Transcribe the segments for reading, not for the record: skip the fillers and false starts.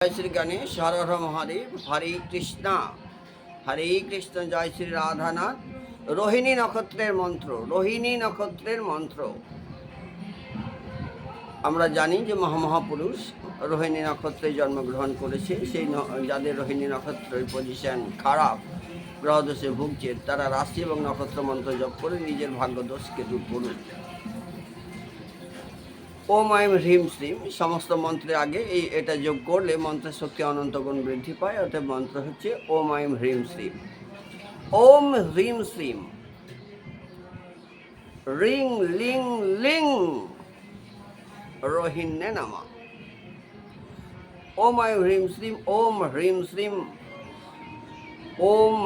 जय श्री गणेश हर हर महादेव हरे कृष्णा जय श्री राधानाथ रोहिणी नक्षत्रेर मंत्र আমরা জানি যে মহামহাপুরুষ রোহিণী নক্ষত্রে জন্মগ্রহণ করেছে। সেই যাদের রোহিণী নক্ষত্রের পজিশন খারাপ, গ্রহদোষে ভুগছে, তারা রাশি এবং নক্ষত্র মন্ত্র জপ করে নিজের ভাগ্যদোষকে দূর করুন। ওম আইম হ্রিম শ্রীম সমস্ত মন্ত্রের আগে এটা যোগ করলে মন্ত্রের শক্তি অনন্ত গুণ বৃদ্ধি পায়। অর্থাৎ মন্ত্র হচ্ছে ওম আইম হ্রিম শ্রীম। ওম হ্রিম শ্রীম রিং লিং লিং রোহিণ্যে নমঃ। ওম আইম হ্রিম শ্রীম ওম হ্রিম শ্রীম ওম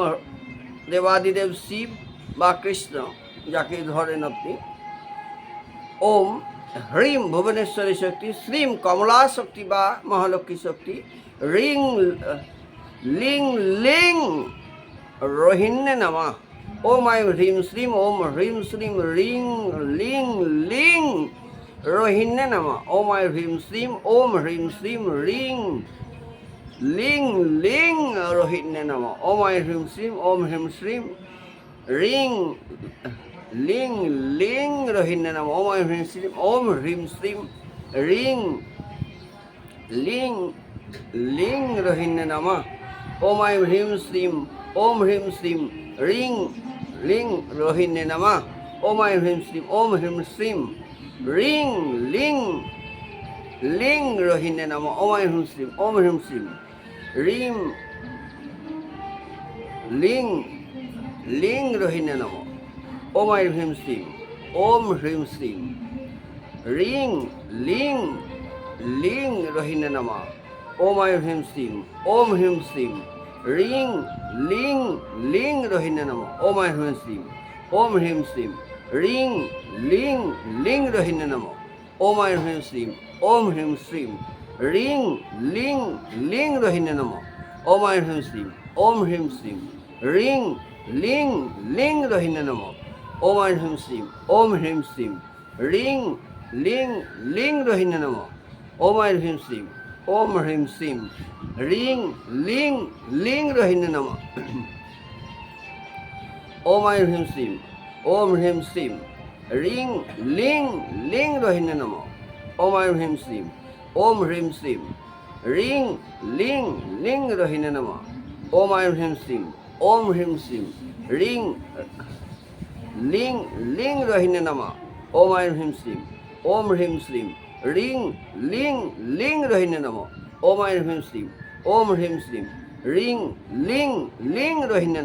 দেবাদিদেব শিব বা কৃষ্ণ যাকে ধরেন আপনি। ওম হ্রিম ভুবনেশ্বরী শক্তি, শ্রীম কমলা শক্তি বা মহালক্ষ্মী শক্তি, রিং লিং লিং রোহিণ্যে নমঃ। ওম আইম হ্রিম শ্রীম ওম হ্রিম শ্রীম রিং লিং লিং রোহিণ্যে নমঃ। ওম আইম হ্রিম শ্রীম ওম হ্রিম শ্রীম রিং লিং লিং রোহিণ্যে নমঃ। ওম আইম হ্রিম শ্রীম ওম হ্রিম শ্রীম রিং লিং লিং রোহিণ্যে নমঃ। ওম আইম হ্রিম শ্রীম ওম হ্রিম শ্রীম রিং লিং লিং রোহিণ্যে নমঃ। ওম আইম হ্রিম শ্রীম ওম হ্রিম শ্রীম রিং লিং রোহিণ্যে নমঃ। ওম আইম হ্রিম শ্রীম ওম হ্রিম শ্রীম রিং লিং লিং রোহিণ্যে নমঃ। ওম আইম হ্রিম শ্রীম ওম হ্রিম শ্রীম রিং লিং লিং রোহিণ্যে নমঃ। ওম আইম হ্রিম শ্রীম ওম হ্রিম শ্রীম রিং লিং লিং রোহিণ্যে নমঃ। ওম আইম হ্রিম শ্রীম ওম হ্রিম শ্রীম রিং লিং লিং রোহিণ্যে নমঃ। ওম আইম হ্রিম শ্রীম ওম হ্রিম শ্রীম রিং লিং লিং রোহিণ্যে নমঃ। ওম আইম হ্রিম শ্রীম ওম হ্রিম শ্রীম রিং লিং লিং রোহিণ্যে নমঃ। ওম আইম হ্রিম শ্রীম ওম হ্রিম শ্রীম রিং লিং লিং রোহিণ্যে নমঃ। ওম আইম হ্রিম শ্রীম ওম হ্রিম শ্রীম রিং লিং লিং রোহিণ্যে নমঃ। ওম আইম হ্রিম শ্রীম ওম হ্রিম শ্রীম রিং লিং লিং রোহিণ্যে নমঃ। ওম আইম হ্রিম শ্রীম ওম হ্রিম শ্রীম রিং লিং লিং রোহিণ্যে নমঃ। ওম আইম হ্রিম শ্রীম ওম হ্রিম শ্রীম রিং লিং লিং রোহিণ্যে নমঃ। ওম আইম হ্রিম শ্রীম ওম হ্রিম শ্রীম রিং লিং লিং রোহিণ্যে নমঃ। ওম আইম হ্রিম শ্রীম ওম হ্রিম শ্রীম রিং লিং লিং রোহিণ্যে নমঃ। ওম আইম হ্রিম শ্রীম ওম হ্রিম শ্রীম রিং লিং লিং রোহিণ্যে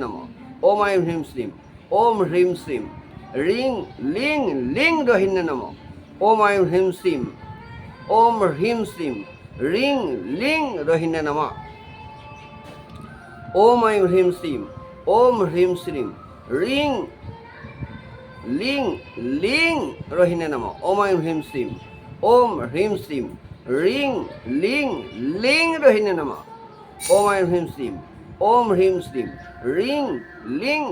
নমঃ। ওম আইম হ্রিম শ্রীম ওম হ্রিম শ্রীম রিং লিং লিং রোহিণ্যে নমঃ। ওম আইম হ্রিম শ্রীম ওম হ্রিম শ্রীম রিং লিং রোহিণ্যে নমঃ। ওম আইম হ্রিম শ্রীম ওম হ্রিম শ্রীম রিং লিং লিং রোহিণ্যে নমঃ। ওম আইম হ্রিম শ্রীম ওম হ্রিম শ্রীম রিং লিং লিং রোহিণ্যে নমঃ। ওম আইম হ্রিম শ্রীম ওম হ্রিম শ্রীম রিং লিং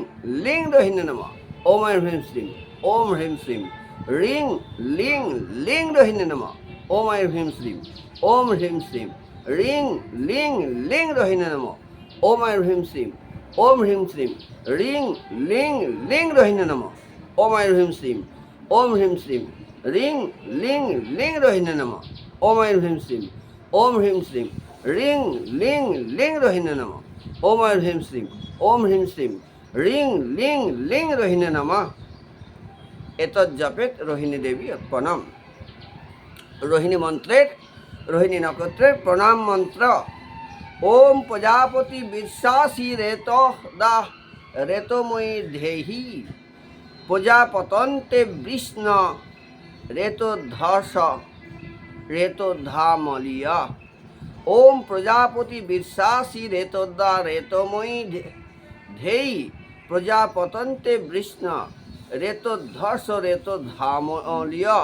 লিং রোহিণ্যে নমঃ। ওম আইম হ্রিম শ্রীম ওম হ্রিম শ্রীম রিং লিং লিং রোহিণ্যে নমঃ। ওম আইম হ্রিম শ্রীম ওম হ্রিম শ্রীম রিং লিং লিং রোহিণ্যে নমঃ। ওম আইম হ্রিম শ্রীম ওম হ্রিম শ্রীম রিং লিং লিং রোহিণ্যে নমঃ। ওম আইম হ্রিম শ্রীম ওম হ্রিম শ্রীম রিং লিং লিং রোহিণ্যে নমঃ। ওম আইম হ্রিম শ্রীম ওম হ্রিম শ্রীম রিং লিং লিং রোহিণ্যে নমঃ। ওম আইম হ্রিম শ্রীম ওম হ্রিম শ্রীম রিং লিং লিং রোহিণ্যে নমঃ। এতৎ জপেত রোহিণী দেবী প্রণাম। রোহিণী মন্ত্রের রোহিণী নক্ষত্রের প্রণাম মন্ত্র। ওম প্রজাপতি বিশ্বাসী রেত দা রেতময়ী ধেহি প্রজাপতন্তে বৃষ্ণ রেতোধ্বস রেতোধামলিয়া। ওম প্রজাপতি বিশ্বাসী রেতোদ্দা রেতময়ী ধেই প্রজাপতন্তে বৃষ্ণ রেতোধ্বস রেতোধামলিয়া।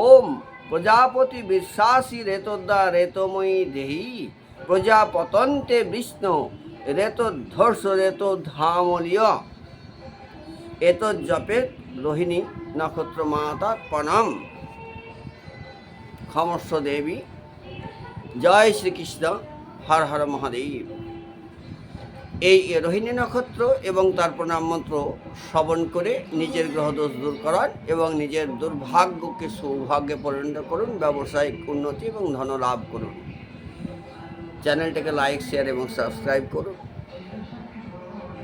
ওম প্রজাপতি বিশ্বাসী রেতোদ্দা রেতময়ী দেহি প্রজাপতন্তে বৃষ্ণ রেতোধ্বস রেতোধামলিয়া। এতৎ জপের রোহিণী নক্ষত্র মাতা প্রণাম। ক্ষমস্ব দেবী জয় শ্রীকৃষ্ণ, হর হর মহাদেব। এই রোহিণী নক্ষত্র এবং তার প্রণাম মন্ত্র শ্রবণ করে নিজের গ্রহদোষ দূর করান এবং নিজের দুর্ভাগ্যকে সৌভাগ্যে পরিণত করুন, ব্যবসায়িক উন্নতি এবং ধন লাভ করুন। চ্যানেলটাকে লাইক, শেয়ার এবং সাবস্ক্রাইব করুন।